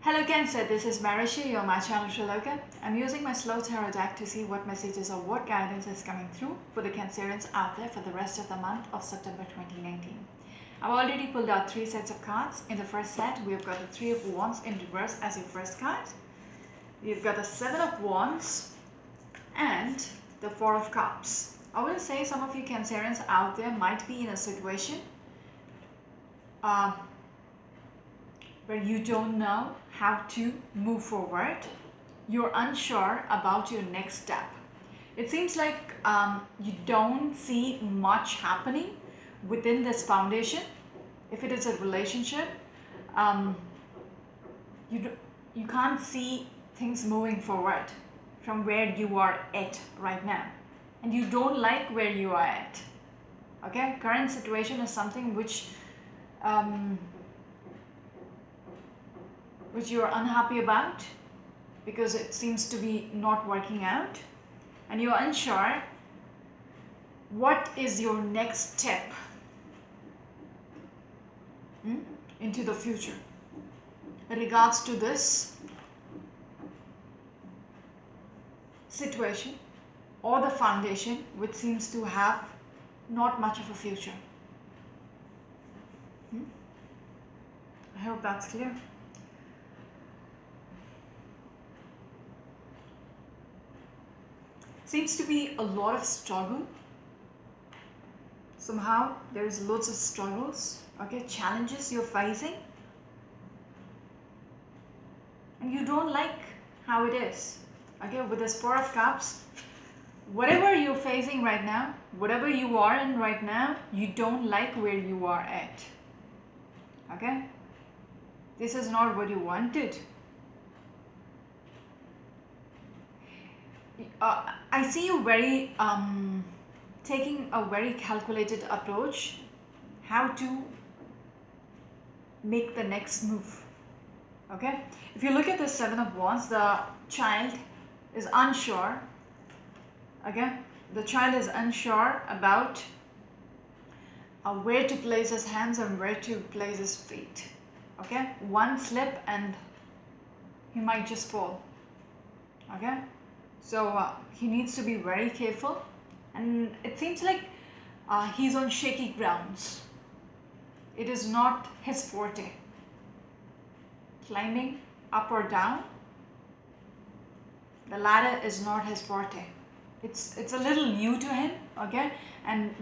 Hello Cancer, this is Marishi, you're my channel Shaloka. I'm using my slow tarot deck to see what messages or what guidance is coming through for the Cancerians out there for the rest of the month of September 2019. I've already pulled out 3 sets of cards. In the first set, we've got the 3 of Wands in reverse as your first card. We've got the 7 of Wands and the 4 of Cups. I will say some of you Cancerians out there might be in a situation where you don't know how to move forward. You're unsure about your next step. It seems like you don't see much happening within this foundation. If it is a relationship, you can't see things moving forward from where you are at right now, and you don't like where you are at. Okay, current situation is something which you're unhappy about because it seems to be not working out, and you're unsure what is your next step into the future in regards to this situation or the foundation which seems to have not much of a future. I hope that's clear. Seems to be a lot of struggle. Somehow there is lots of struggles, okay, challenges you're facing, and you don't like how it is. Okay, with this 4 of Cups, whatever you're facing right now, whatever you are in right now, you don't like where you are at. Okay, this is not what you wanted. I see you very taking a very calculated approach how to make the next move. Okay, if you look at the 7 of Wands, the child is unsure. Okay, the child is unsure about where to place his hands and where to place his feet. Okay, one slip and he might just fall. Okay, so he needs to be very careful, and it seems like he's on shaky grounds. It is not his forte. Climbing up or down, the ladder is not his forte. It's a little new to him, okay, and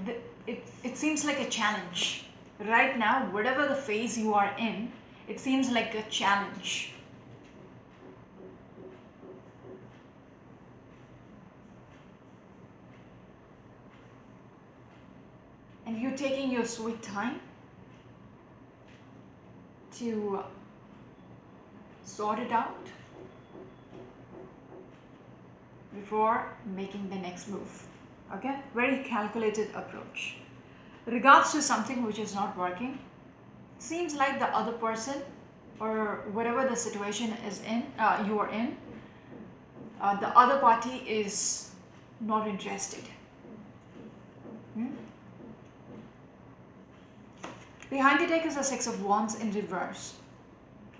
it seems like a challenge right now. Whatever the phase you are in, it seems like a challenge. And you're taking your sweet time to sort it out before making the next move. Okay, very calculated approach. Regards to something which is not working, it seems like the other person or whatever the situation is in, you are in, the other party is not interested. Behind the deck is a 6 of Wands in reverse.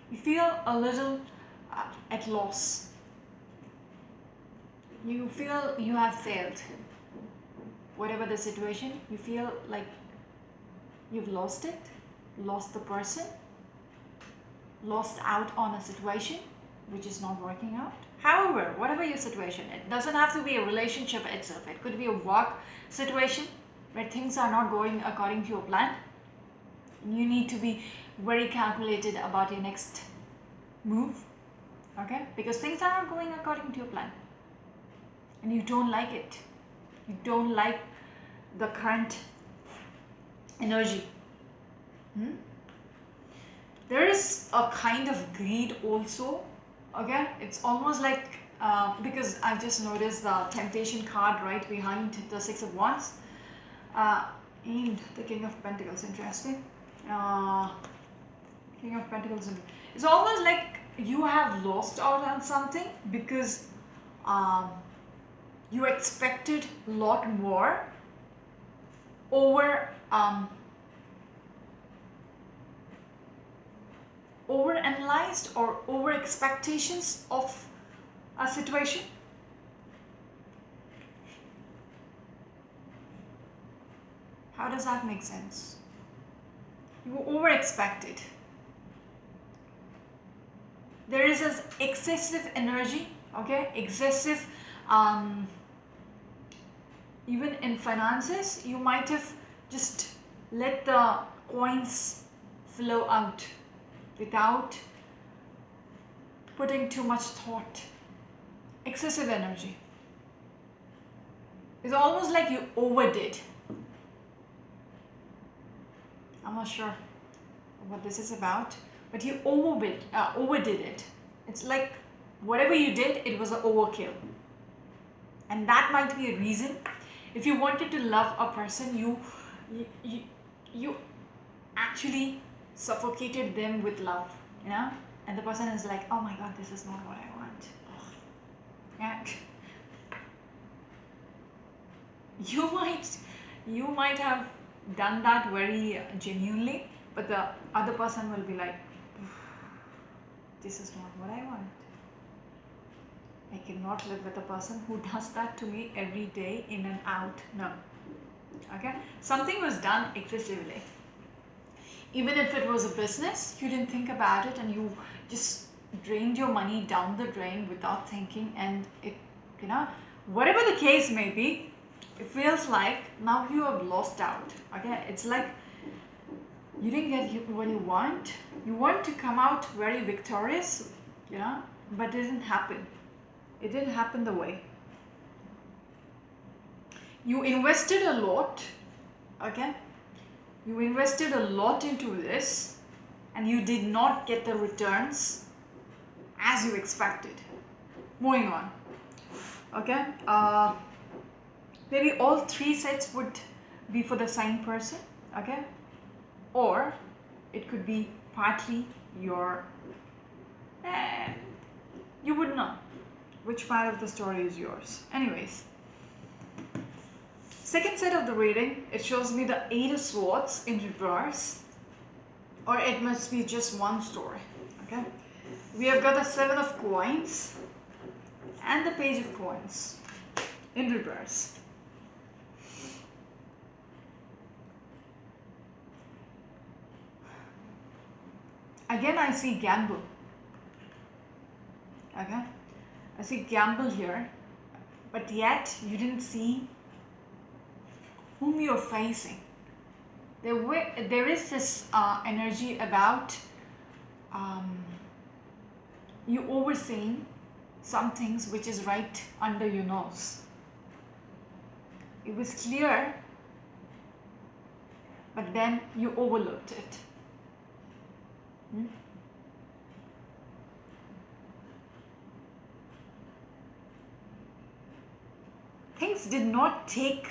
You feel a little at loss. You feel you have failed. Whatever the situation, you feel like you've lost it, lost the person, lost out on a situation which is not working out. However, whatever your situation, it doesn't have to be a relationship itself. It could be a work situation where things are not going according to your plan. You need to be very calculated about your next move, okay, because things are not going according to your plan and you don't like it. You don't like the current energy. There is a kind of greed also, okay. It's almost like because I've just noticed the temptation card right behind the 6 of Wands and the King of Pentacles. Interesting. King of Pentacles. It's almost like you have lost out on something because you expected a lot more over overanalyzed or over expectations of a situation? How does that make sense? You over expected. There is this excessive energy, okay? Excessive, even in finances, you might have just let the coins flow out without putting too much thought. Excessive energy. It's almost like you overdid. I'm not sure what this is about, but you overdid it. It's like whatever you did, it was an overkill. And that might be a reason. If you wanted to love a person, you actually suffocated them with love, you know? And the person is like, oh my god, this is not what I want. Ugh. Yeah. You might have done that very genuinely, but the other person will be like, this is not what I want. I cannot live with a person who does that to me every day, in and out. No. Okay? Something was done excessively. Even if it was a business, you didn't think about it and you just drained your money down the drain without thinking, and it, you know, whatever the case may be, it feels like now you have lost out. Okay? It's like you didn't get what you want. You want to come out very victorious, you know, but it didn't happen. It didn't happen the way. You invested a lot, okay? You invested a lot into this and you did not get the returns as you expected. Moving on, okay? Maybe all three sets would be for the same person, okay? Or it could be partly your, you would know which part of the story is yours. Anyways, second set of the reading, it shows me the 8 of Swords in reverse, or it must be just one story, okay? We have got the 7 of Coins and the Page of Coins in reverse. Again, I see gamble, okay? I see gamble here, but yet you didn't see whom you're facing. There is this energy about you overseeing some things which is right under your nose. It was clear, but then you overlooked it. Things did not take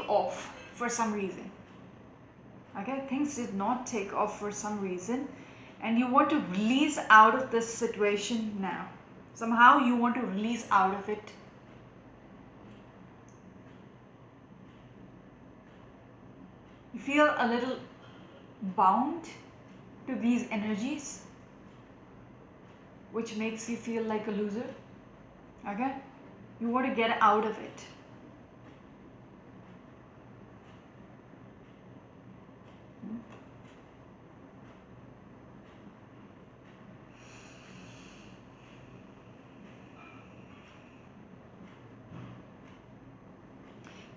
off for some reason. Okay, things did not take off for some reason, and you want to release out of this situation now. Somehow you want to release out of it. You feel a little bound to these energies, which makes you feel like a loser. Okay? You want to get out of it.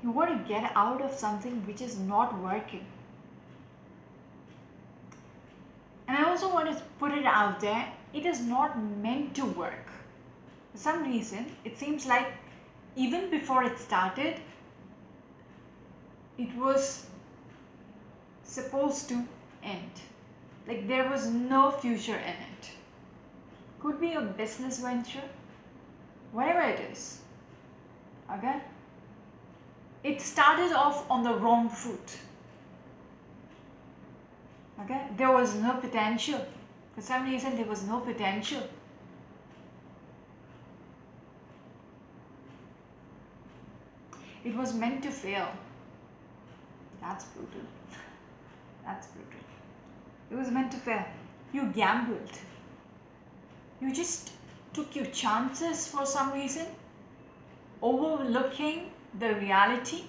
You want to get out of something which is not working. And I also want to put it out there, it is not meant to work. For some reason, it seems like even before it started, it was supposed to end. Like there was no future in it. Could be a business venture, whatever it is. Okay? It started off on the wrong foot. Okay? There was no potential. For some reason, there was no potential. It was meant to fail. That's brutal. That's brutal. It was meant to fail. You gambled. You just took your chances for some reason, overlooking the reality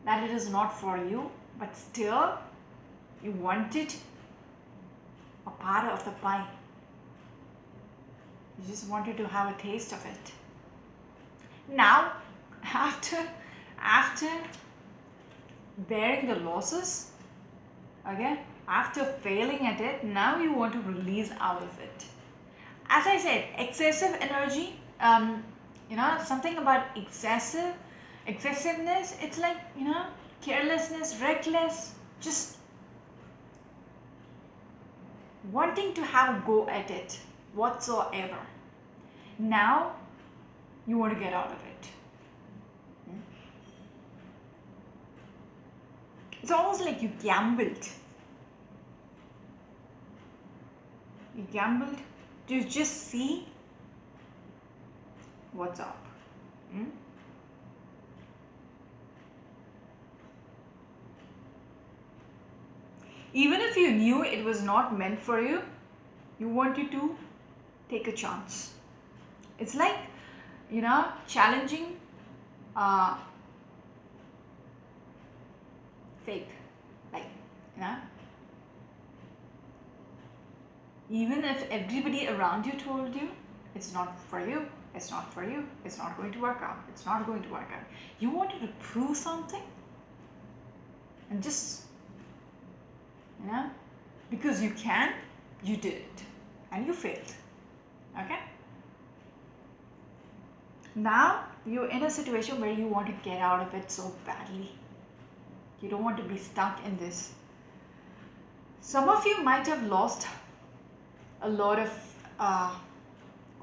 that it is not for you, but still you wanted a part of the pie. You just wanted to have a taste of it. Now, after bearing the losses, okay, after failing at it, now you want to release out of it. As I said, excessive energy, something about excessiveness, it's like, carelessness, reckless, just wanting to have a go at it whatsoever. Now you want to get out of it. It's almost like you gambled. You gambled to just see what's up. Even if you knew it was not meant for you, you wanted to take a chance. It's like, challenging fate. Like, even if everybody around you told you, it's not for you, it's not for you, it's not going to work out, it's not going to work out. You wanted to prove something and just, because you can, you did it and you failed. Okay? Now you're in a situation where you want to get out of it so badly. You don't want to be stuck in this. Some of you might have lost a lot of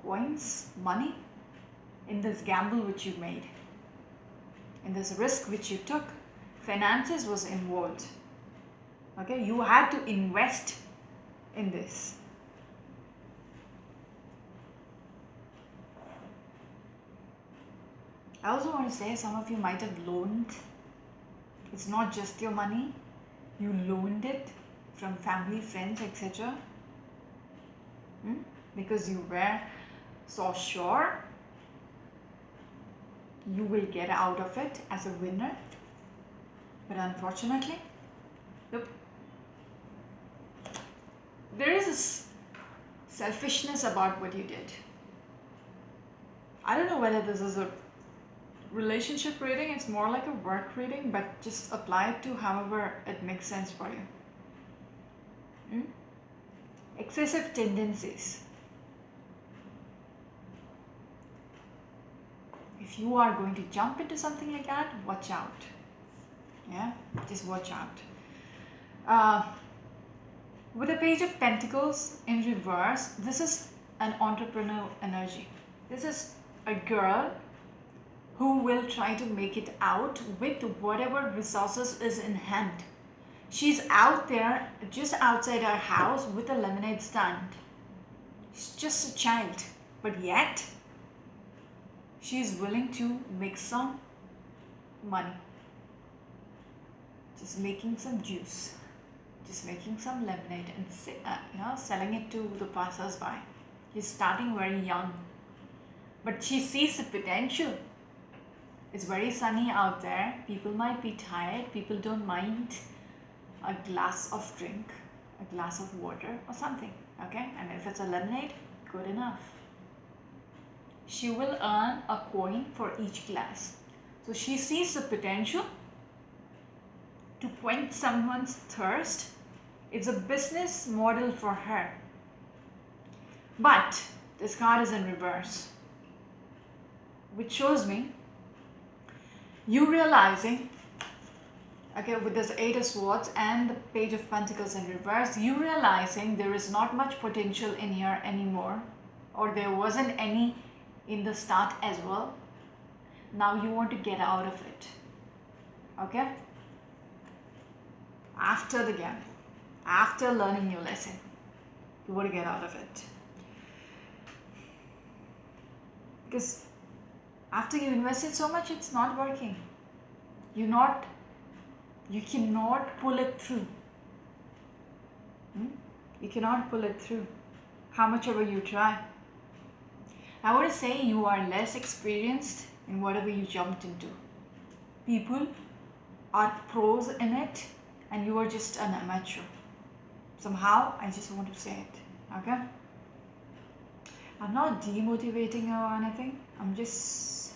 coins, money in this gamble which you made, in this risk which you took. Finances was involved. Okay, you had to invest in this. I also want to say some of you might have loaned. It's not just your money. You loaned it from family, friends, etc. Because you were so sure you will get out of it as a winner. But unfortunately, there is a selfishness about what you did. I don't know whether this is a relationship reading, it's more like a work reading, but just apply it to however it makes sense for you. Excessive tendencies. If you are going to jump into something like that, watch out. Yeah, just watch out. With the Page of Pentacles in reverse, this is an entrepreneurial energy. This is a girl who will try to make it out with whatever resources is in hand. She's out there just outside her house with a lemonade stand. She's just a child, but yet she's willing to make some money. Just making some juice, just making some lemonade and selling it to the passers-by. She's starting very young, but she sees the potential. It's very sunny out there. People might be tired. People don't mind a glass of drink, a glass of water or something. Okay, and if it's a lemonade, good enough. She will earn a coin for each glass. So she sees the potential to quench someone's thirst. It's a business model for her. But this card is in reverse, which shows me you realizing, okay, with this Eight of Swords and the Page of Pentacles in reverse, you realizing there is not much potential in here anymore, or there wasn't any in the start as well. Now you want to get out of it. Okay? After the game, after learning your lesson, you want to get out of it. Because after you invested so much, it's not working. You cannot pull it through. You cannot pull it through, how much ever you try. I would say you are less experienced in whatever you jumped into. People are pros in it and you are just an amateur. Somehow, I just want to say it, okay? I'm not demotivating or anything. I'm just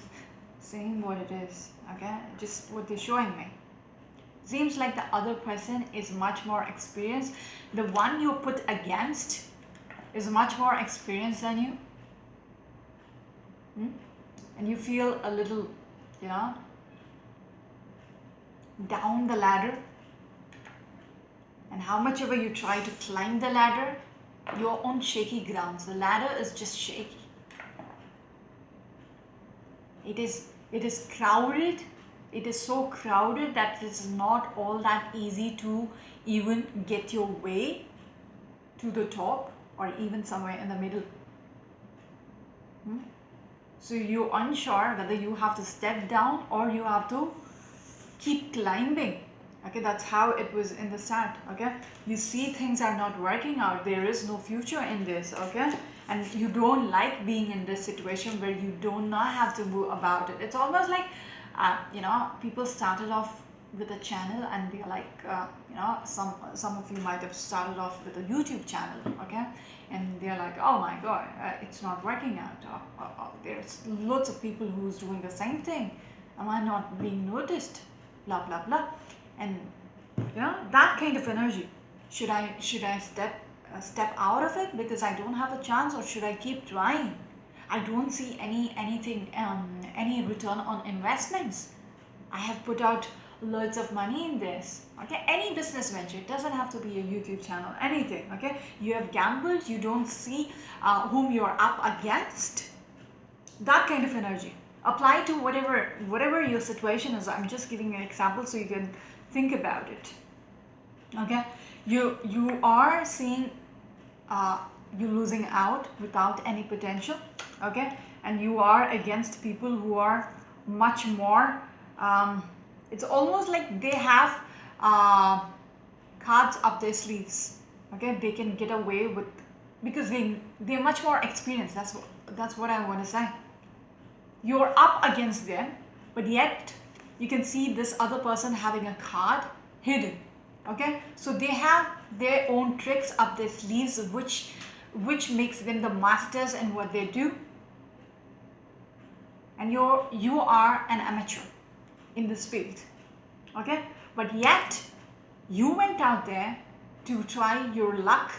saying what it is, okay? Just what they're showing me. Seems like the other person is much more experienced. The one you put against is much more experienced than you. And you feel a little, down the ladder. And how much ever you try to climb the ladder, you're on shaky grounds. The ladder is just shaky. It is crowded. It is so crowded that it's not all that easy to even get your way to the top or even somewhere in the middle. So you're unsure whether you have to step down or you have to keep climbing. Okay, that's how it was in the start. Okay, you see things are not working out. There is no future in this. Okay, and you don't like being in this situation where you do not have to move about it. It's almost like people started off with a channel and they're like some of you might have started off with a YouTube channel, okay, and they're like, oh my god, it's not working out. There's lots of people who's doing the same thing. Am I not being noticed? Blah blah blah. And that kind of energy. Should I step out of it because I don't have a chance, or should I keep trying? I don't see any return on investments. I have put out loads of money in this. Okay, any business venture, it doesn't have to be a YouTube channel, anything. Okay, you have gambled, you don't see whom you're up against. That kind of energy. Apply to whatever your situation is. I'm just giving an example so you can think about it. Okay, you are seeing you losing out without any potential. Okay, and you are against people who are much more it's almost like they have cards up their sleeves. Okay, they can get away with, because they're much more experienced. That's what I want to say. You're up against them, but yet you can see this other person having a card hidden. Okay, so they have their own tricks up their sleeves, which makes them the masters in what they do. And you are an amateur in this field. Okay, but yet you went out there to try your luck.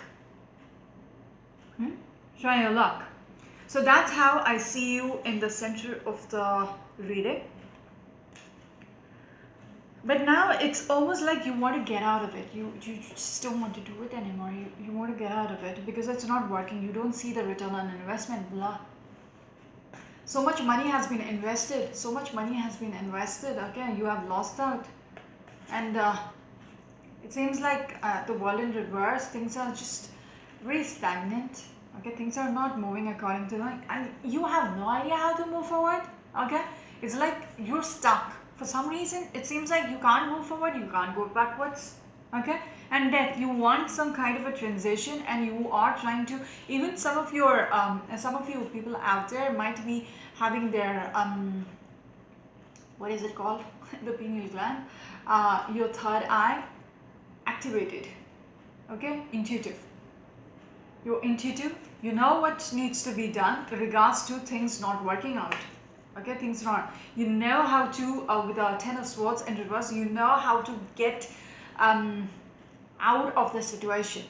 Try your luck. So that's how I see you in the center of the reading. But now it's almost like you want to get out of it. You just don't want to do it anymore. You want to get out of it because it's not working. You don't see the return on investment, blah. So much money has been invested. Okay, you have lost out. And it seems like the world in reverse, things are just very stagnant. Okay, things are not moving according to like, and you have no idea how to move forward. Okay, it's like you're stuck. For some reason, it seems like you can't move forward, you can't go backwards. Okay, and that you want some kind of a transition, and you are trying to. Even some of you people out there might be having their what is it called? The pineal gland, your third eye activated. Okay, intuitive. You're intuitive. You know what needs to be done in regards to things not working out. Okay, things not. You know how to, with a 10 of swords in reverse, you know how to get out of the situation.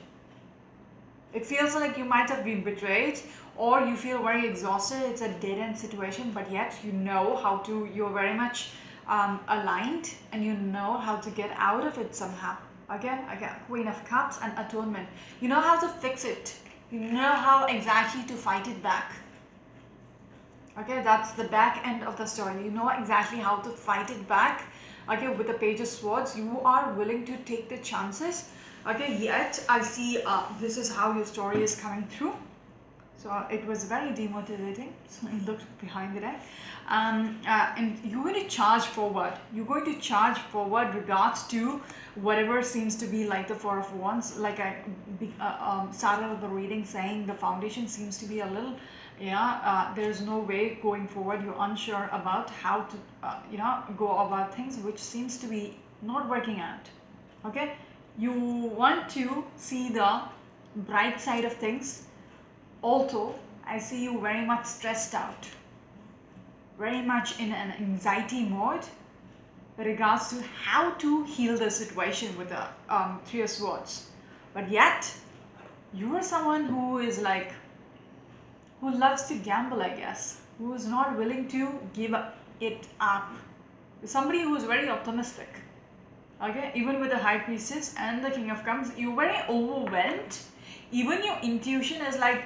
It feels like you might have been betrayed, or you feel very exhausted. It's a dead-end situation, but yet you know how to, you're very much aligned, and you know how to get out of it somehow. Okay, I got Queen of Cups and Atonement. You know how to fix it. You know how exactly to fight it back. Okay, that's the back end of the story. You know exactly how to fight it back. Okay, with the Page of Swords, you are willing to take the chances. Okay, yet I see this is how your story is coming through. So it was very demotivating. So I looked behind the deck. And you're going to charge forward. You're going to charge forward regards to whatever seems to be like the Four of Wands. Like I started the reading saying the foundation seems to be a little, there's no way going forward. You're unsure about how to, go about things, which seems to be not working out. Okay? You want to see the bright side of things. Although I see you very much stressed out, very much in an anxiety mode with regards to how to heal the situation with the Three of Swords. But yet, you are someone who is like, who loves to gamble, I guess, who is not willing to give it up. Somebody who is very optimistic. Okay, even with the High Priestess and the King of Cups, you're very overwhelmed. Even your intuition is like,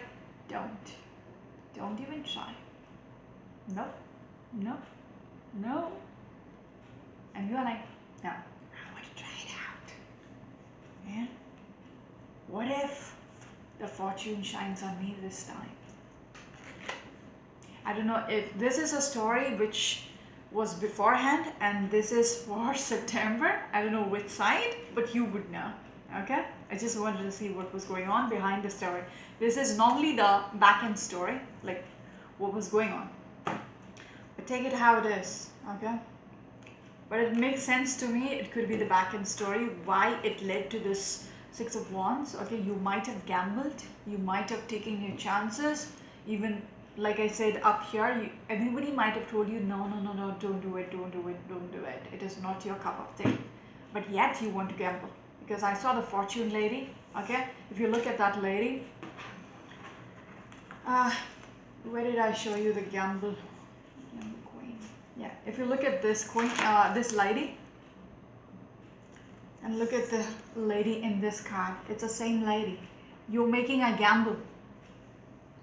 don't even try. No, no, no. And you are like, no, I want to try it out. Yeah. What if the fortune shines on me this time? I don't know if this is a story which was beforehand and this is for September. I don't know which side, but you would know. Okay, I just wanted to see what was going on behind the story. This is normally the back end story, like what was going on. But take it how it is, okay? But it makes sense to me. It could be the back end story, why it led to this Six of Wands. Okay, you might have gambled, you might have taken your chances. Even like I said up here, everybody might have told you, no, don't do it. It is not your cup of tea. But yet you want to gamble. Because I saw the fortune lady, okay? If you look at that lady, where did I show you the gamble queen? Yeah, if you look at this queen, this lady, and look at the lady in this card, it's the same lady. You're making a gamble,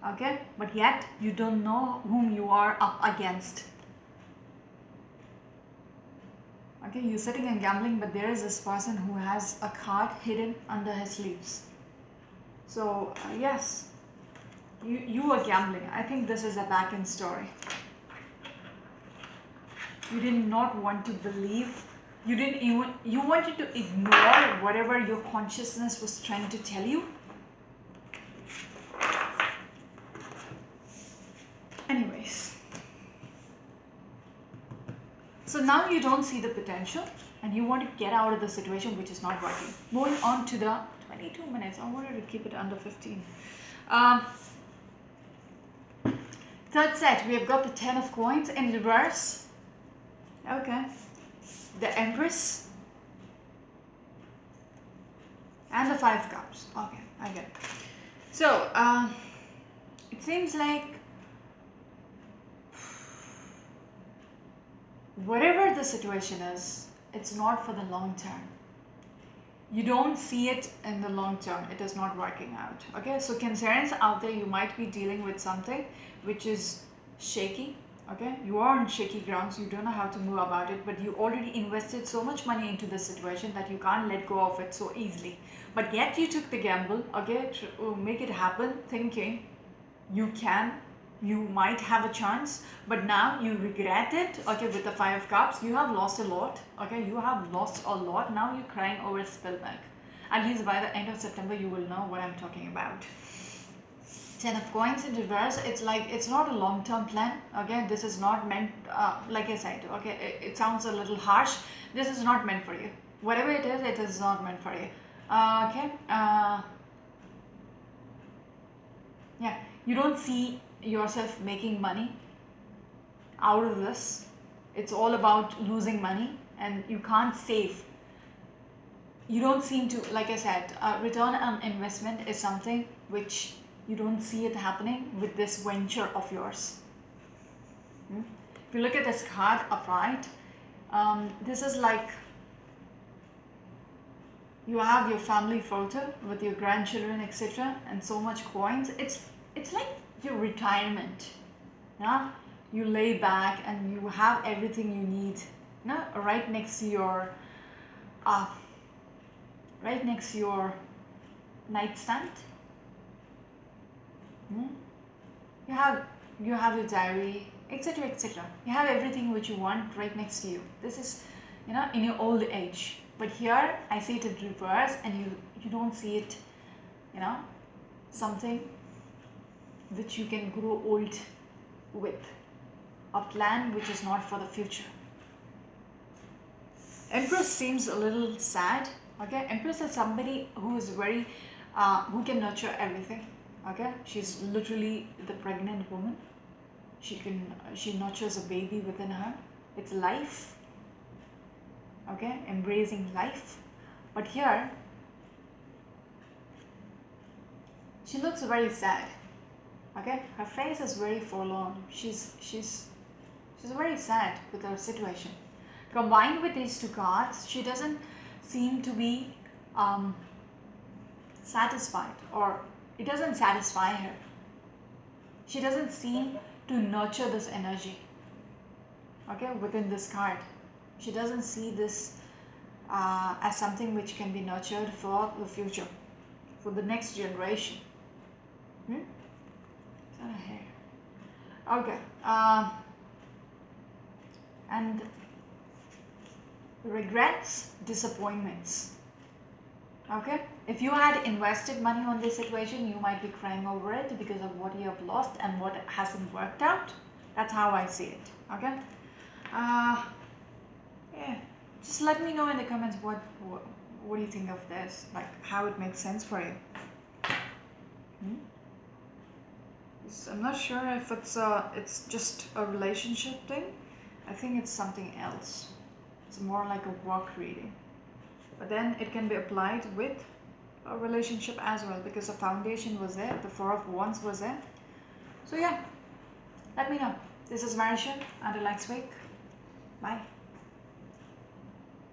okay? But yet you don't know whom you are up against. Okay, you're sitting and gambling, but there is this person who has a card hidden under his sleeves. So yes, you are gambling. I think this is a back end story. You did not want to believe. You wanted to ignore whatever your consciousness was trying to tell you. Anyways. So now you don't see the potential and you want to get out of the situation which is not working. Moving on to the 22 minutes. I wanted to keep it under 15. Third set, we have got the 10 of coins in reverse. Okay. The Empress. And the 5 cups. Okay, I get it. So, it seems like whatever the situation is, it's not for the long term. You don't see it in the long term. It is not working out. Okay, so Cancerians out there, you might be dealing with something which is shaky. Okay, you are on shaky grounds. You don't know how to move about it, but you already invested so much money into this situation that you can't let go of it so easily. But yet you took the gamble, okay, to make it happen, thinking you might have a chance, but now you regret it. Okay, with the 5 of cups, you have lost a lot. Okay, you have lost a lot. Now you're crying over spilled milk. At least by the end of September, you will know what I'm talking about. 10 of coins in reverse, it's like, it's not a long-term plan. Okay, this is not meant, like I said, okay, it sounds a little harsh. This is not meant for you. Whatever it is not meant for you. Okay, yeah, you don't see yourself making money out of this. It's all about losing money and you can't save. You don't seem to, like I said, return on investment is something which you don't see it happening with this venture of yours. If you look at this card upright, this is like you have your family photo with your grandchildren, etc., and so much coins. It's like your retirement. Yeah, you lay back and you have everything you need. Right next to your nightstand. You have your diary, etc., etc. You have everything which you want right next to you. This is, in your old age. But here I see it in reverse, and you don't see it, something which you can grow old with, a plan which is not for the future. Empress seems a little sad. Okay, Empress is somebody who is very who can nurture everything. Okay, she's literally the pregnant woman. She nurtures a baby within her. It's life. Okay, embracing life. But here she looks very sad. Okay, her face is very forlorn. She's very sad with her situation. Combined with these two cards, she doesn't seem to be satisfied, or it doesn't satisfy her. She doesn't seem to nurture this energy. Okay, within this card, she doesn't see this as something which can be nurtured for the future, for the next generation. Is that a hair? Okay. And regrets, disappointments. Okay, if you had invested money on this situation, you might be crying over it because of what you have lost and what hasn't worked out. That's how I see it. Okay, yeah, just let me know in the comments what do you think of this, like how it makes sense for you. I'm not sure if it's just a relationship thing. I think it's something else. It's more like a work reading, but then it can be applied with a relationship as well, because the foundation was there, the Four of Wands was there. So yeah, let me know. This is Marisha. Until next week, bye.